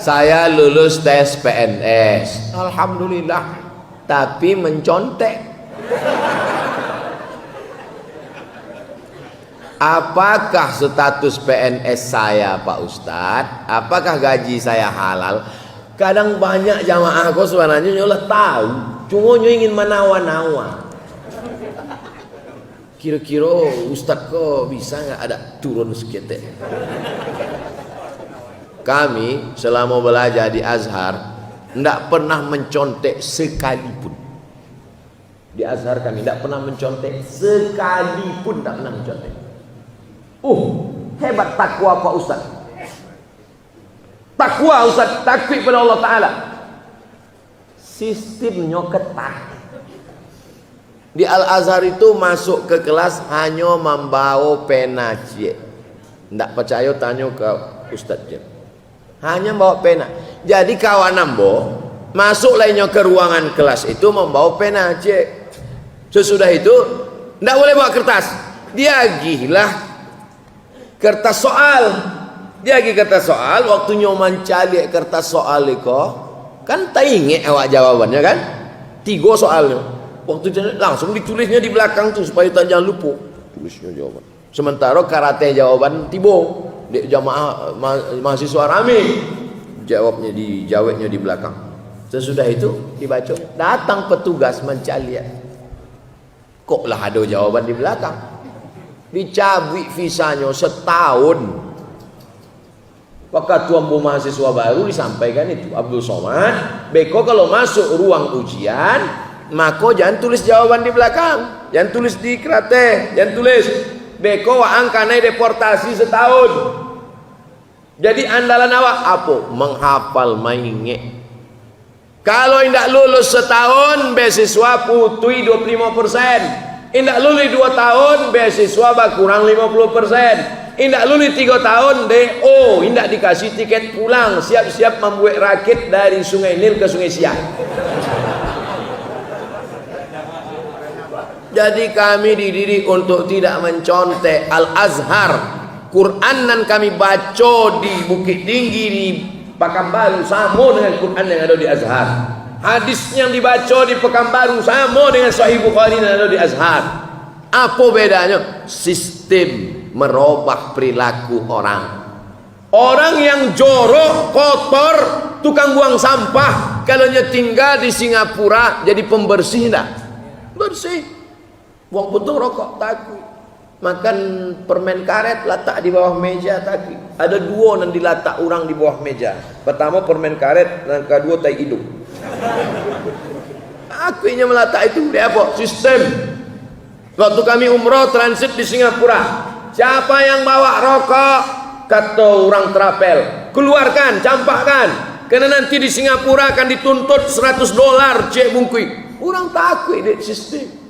saya lulus tes PNS. Alhamdulillah. Tapi mencontek. Apakah status PNS saya Pak Ustadz? Apakah gaji saya halal? Kadang banyak jamaah kok sebenarnya nyolah tahu, cuma ingin menawa-nawa. Kira-kira Ustadz kok bisa nggak ada turun seketek? Kami selama belajar di Azhar tidak pernah mencontek sekalipun. Di Azhar kami tidak pernah mencontek sekalipun, tidak pernah mencontek. Hebat takwa Pak Ustaz. Takwa Ustaz, takwa pada Allah Ta'ala. Sistemnya ketat. Di Al-Azhar itu masuk ke kelas hanya membawa pena cie. Tidak percaya tanya ke Ustaz cie. Hanya bawa pena. Jadi kawan nambo masuk lainnya ke ruangan kelas itu membawa pena cie. Sesudah itu tidak boleh bawa kertas. Dia gila kertas soal. Dia lagi kertas soal. Waktunya mencari kertas soal itu kan tak ingat awak jawabannya kan. 3 soalnya. Waktu langsung ditulisnya di belakang tuh supaya tak jangan lupa. Tulisnya jawaban. Sementara karate jawaban tibo. Jamaah mahasiswa rame. Jawabnya di belakang. Sesudah itu dibaca. Datang petugas mencari. Kok lah ada jawaban di belakang. Dicabut visanya setahun. Maka tuan mahasiswa baru disampaikan itu Abdul Somad. Beko kalau masuk ruang ujian, maka jangan tulis jawaban di belakang, jangan tulis di kertas, jangan tulis. Beko waang kanai deportasi setahun. Jadi andalan awak apa? Menghafal mainge. Kalau tidak lulus setahun, beasiswa putui 25%. Tidak lulus 2 tahun, beasiswa berkurang 50%. Tidak lulus 3 tahun, DO. Tidak dikasih tiket pulang. Siap-siap membuat rakit dari Sungai Nil ke Sungai Siak. Jadi kami dididik untuk tidak mencontek. Al-Azhar, Quranan kami baca di Bukit Tinggi, di Pekanbaru sama dengan Quran yang ada di Azhar. Hadis yang dibaca di Pekanbaru sama dengan Sahih Bukhari yang ada di Azhar. Apa bedanya? Sistem merubah perilaku orang. Orang yang jorok, kotor, tukang buang sampah, kalau tinggal di Singapura jadi pembersih enggak? Bersih. Buang puntung rokok takut. Makan permen karet letak di bawah meja takut. Ada 2 yang diletak orang di bawah meja. Pertama permen karet, dan kedua tai hidung. Akunya meletak itu dia apa? Sistem. Waktu kami umroh transit di Singapura, siapa yang bawa rokok, kata orang terapel, keluarkan, campakkan, karena nanti di Singapura akan dituntut $100 cek bungkui. Orang takut deh sistem.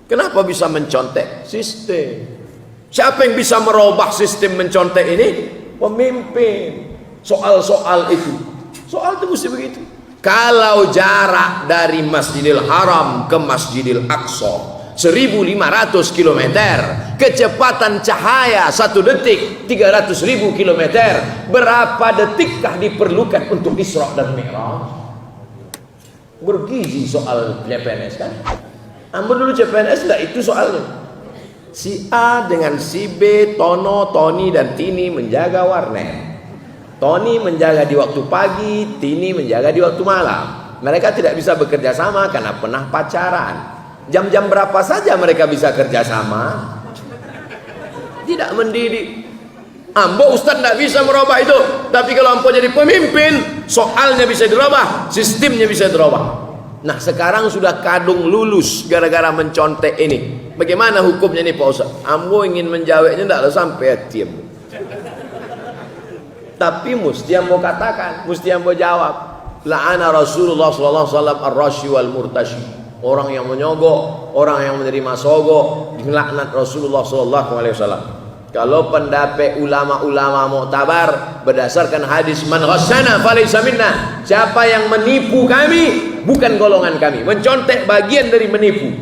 Kenapa bisa mencontek? Sistem. Siapa yang bisa merubah sistem mencontek ini? Pemimpin. Soal-soal itu. Soal itu mesti begitu. Kalau jarak dari Masjidil Haram ke Masjidil Aqsa 1.500 km, kecepatan cahaya 1 detik 300.000 km, berapa detikkah diperlukan untuk Isra dan Mi'raj? Bergizi soal CPNS kan? Ambil dulu CPNS enggak itu soalnya. Si A dengan si B, Tono, Tony dan Tini menjaga warnet. Tony menjaga di waktu pagi, Tini menjaga di waktu malam. Mereka tidak bisa bekerja sama karena pernah pacaran. Jam-jam berapa saja mereka bisa kerja sama? Tidak mendidik. Ambo Ustaz tidak bisa merubah itu. Tapi kalau ambo jadi pemimpin, soalnya bisa dirubah, sistemnya bisa dirubah. Nah sekarang sudah kadung lulus gara-gara mencontek ini. Bagaimana hukumnya ini Pak Ustaz? Ambo ingin menjawabnya tidak sampai diam. Tapi mesti ambo katakan, mesti ambo jawab. La'ana Rasulullah sallallahu alaihi wasallam ar-rashi wal murtashi. Orang yang menyogok, orang yang menerima sogok, dilaknat Rasulullah sallallahu alaihi wasallam. Kalau pendapat ulama-ulama muktabar berdasarkan hadis man ghasyana falaysa minna. Siapa yang menipu kami bukan golongan kami. Mencontek bagian dari menipu.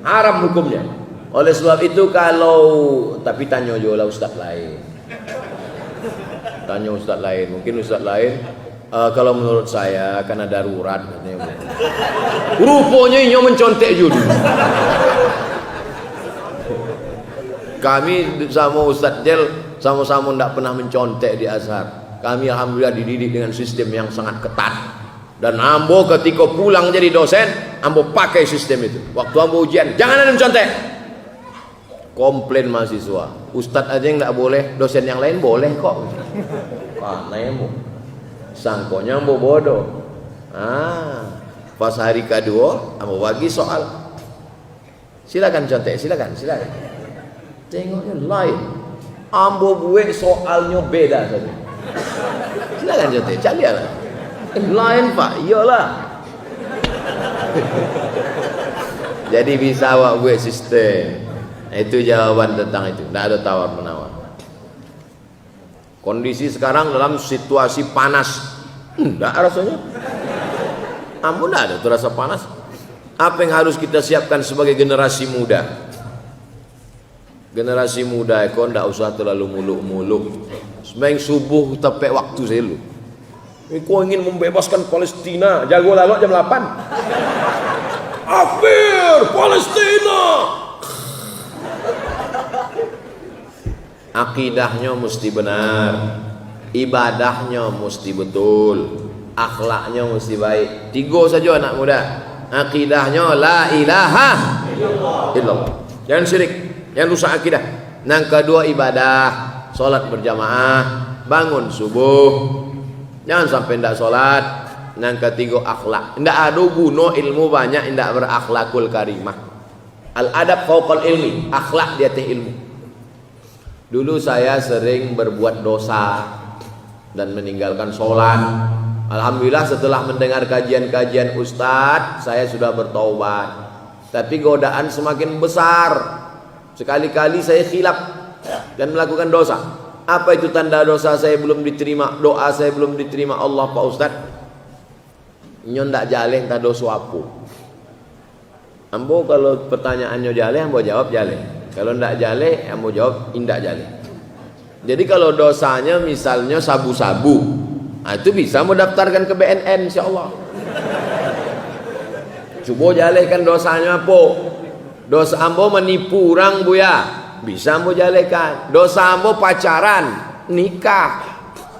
Haram hukumnya. Oleh sebab itu kalau tapi tanya juga lah ustaz lain. Tanya ustaz lain, mungkin ustaz lain Kalau menurut saya karena darurat katanya. Rupanya inyo mencontek juga. Kami sama Ustadz Jel sama-sama tidak pernah mencontek di Azhar. Kami alhamdulillah dididik dengan sistem yang sangat ketat. Dan ambo ketika pulang jadi dosen, ambo pakai sistem itu. Waktu ambo ujian, jangan ada mencontek. Komplain mahasiswa, Ustadz aja yang tidak boleh, dosen yang lain boleh kok. Karena ambo sangkonya ambo bodoh. Pas hari kedua ambo bagi soal. Silakan contek, silakan. Tengoknya lain. Ambo buat soalnya beda saja. Silakan contek, cari lah. Lain Pak, iyalah. Jadi bisa awak buat sistem. Itu jawaban tentang itu. Tidak ada tawar menawar. Kondisi sekarang dalam situasi panas. Tidak rasanya. Ampun, tidak ada terasa panas. Apa yang harus kita siapkan sebagai generasi muda? Generasi muda itu tidak usah terlalu muluk-muluk. Sembahyang subuh tepek waktu saya lu. Kau ingin membebaskan Palestina, jago lalu jam 8. Akhir Palestina. Akidahnya mesti benar, ibadahnya mesti betul, akhlaknya mesti baik. 3 saja anak muda. Akidahnya la ilaha illallah. Jangan syirik, jangan rusak akidah. Yang kedua ibadah, sholat berjamaah, bangun subuh. Jangan sampai tidak sholat. Yang ketiga akhlak. Tidak ada guna ilmu banyak tidak berakhlakul karimah. Al adab fauqal ilmi, akhlak di atas ilmu. Dulu saya sering berbuat dosa dan meninggalkan sholat. Alhamdulillah setelah mendengar kajian-kajian Ustadz, saya sudah bertaubat. Tapi godaan semakin besar. Sekali-kali saya khilaf dan melakukan dosa. Apa itu tanda dosa saya belum diterima, doa saya belum diterima Allah Pak Ustadz? Nyon tak jaleh tak dosa apa? Ambo kalau pertanyaannya jaleh, ambo jawab jaleh. Kalau ndak jaleh, ambo jawab indak jaleh. Jadi kalau dosanya misalnya sabu-sabu, itu bisa mendaftarkan ke BNN insyaallah. Coba jalehkan dosanya apa? Dosa ambo menipu orang buya, bisa ambo jalehkan. Dosa ambo pacaran, nikah,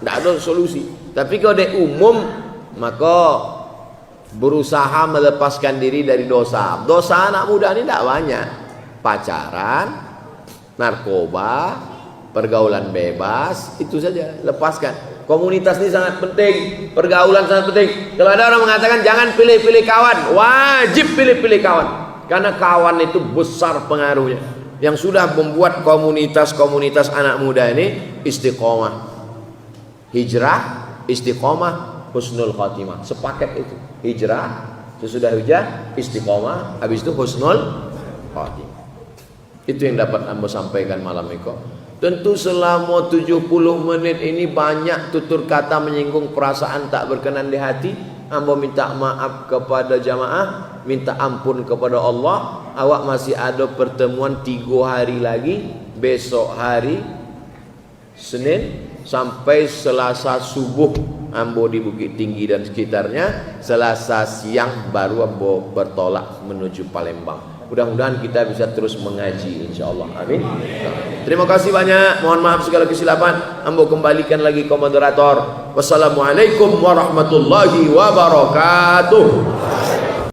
tidak ada solusi. Tapi kalau dia umum, maka berusaha melepaskan diri dari dosa. Dosa anak muda ini tidak banyak. Pacaran, narkoba, pergaulan bebas, itu saja. Lepaskan. Komunitas ini sangat penting, pergaulan sangat penting. Kalau ada orang mengatakan jangan pilih-pilih kawan, wajib pilih-pilih kawan. Karena kawan itu besar pengaruhnya. Yang sudah membuat komunitas-komunitas anak muda ini istiqomah. Hijrah, istiqomah, husnul khatimah. Sepaket itu. Hijrah, sesudah hijrah, istiqomah, habis itu husnul khatimah. Itu yang dapat Ambo sampaikan malam ini. Tentu selama 70 menit ini banyak tutur kata menyinggung perasaan tak berkenan di hati. Ambo minta maaf kepada jamaah, minta ampun kepada Allah. Awak masih ada pertemuan 3 hari lagi. Besok hari Senin sampai Selasa subuh Ambo di Bukit Tinggi dan sekitarnya. Selasa siang baru Ambo bertolak menuju Palembang. Mudah-mudahan kita bisa terus mengaji insyaallah. Amin. Terima kasih banyak. Mohon maaf segala kesilapan. Ambo kembalikan lagi ke moderator. Wassalamualaikum warahmatullahi wabarakatuh.